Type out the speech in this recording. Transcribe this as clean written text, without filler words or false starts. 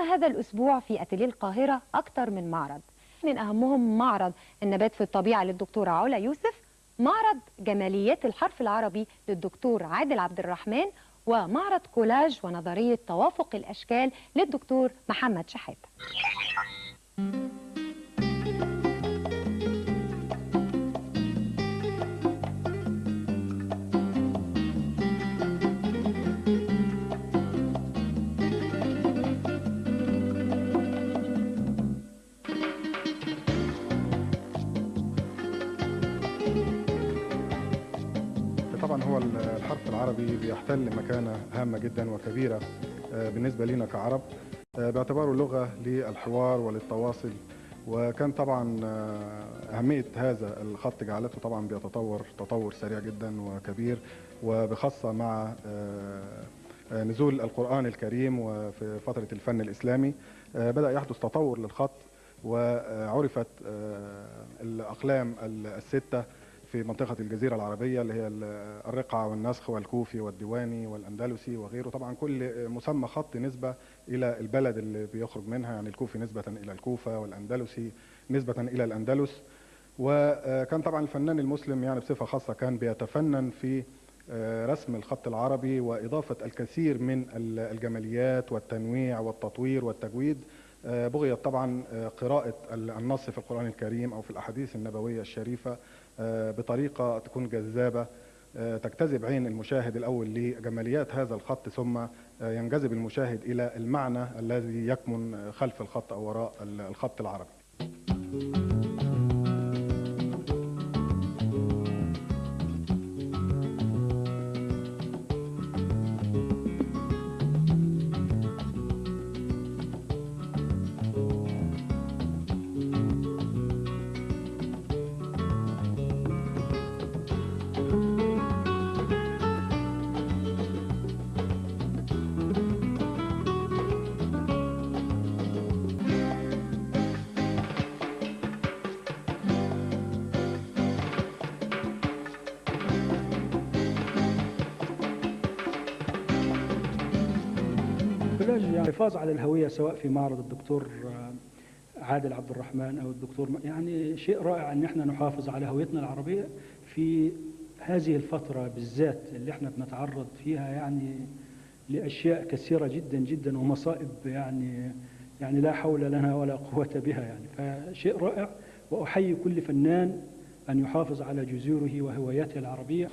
هذا الأسبوع في أتيليه القاهرة أكثر من معرض، من أهمهم معرض النبات في الطبيعة للدكتورة علا يوسف، معرض جماليات الحرف العربي للدكتور عادل عبد الرحمن، ومعرض كولاج ونظرية توافق الأشكال للدكتور محمد شحاتة. طبعا هو الحرف العربي بيحتل مكانة هامة جدا وكبيرة بالنسبة لنا كعرب، باعتباره لغة للحوار وللتواصل. وكان طبعا أهمية هذا الخط جعلته طبعا بيتطور تطور سريع جدا وكبير، وبخاصة مع نزول القرآن الكريم وفي فترة الفن الإسلامي بدأ يحدث تطور للخط، وعرفت الأقلام الستة في منطقة الجزيرة العربية اللي هي الرقعة والنسخ والكوفي والديواني والأندلسي وغيره. طبعا كل مسمى خط نسبة إلى البلد اللي بيخرج منها، يعني الكوفي نسبة إلى الكوفة والأندلسي نسبة إلى الأندلس. وكان طبعا الفنان المسلم يعني بصفة خاصة كان بيتفنن في رسم الخط العربي وإضافة الكثير من الجماليات والتنويع والتطوير والتجويد. بغيت طبعا قراءة النص في القرآن الكريم أو في الأحاديث النبوية الشريفة بطريقة تكون جذابة، تجتذب عين المشاهد الأول لجماليات هذا الخط، ثم ينجذب المشاهد إلى المعنى الذي يكمن خلف الخط أو وراء الخط العربي. يعني الحفاظ على الهوية سواء في معرض الدكتور عادل عبد الرحمن أو الدكتور، يعني شيء رائع أن احنا نحافظ على هويتنا العربية في هذه الفترة بالذات اللي احنا بنتعرض فيها يعني لأشياء كثيرة جدا جدا ومصائب يعني لا حول لنا ولا قوة بها يعني. فشيء رائع، وأحيي كل فنان أن يحافظ على جذوره وهويته العربية.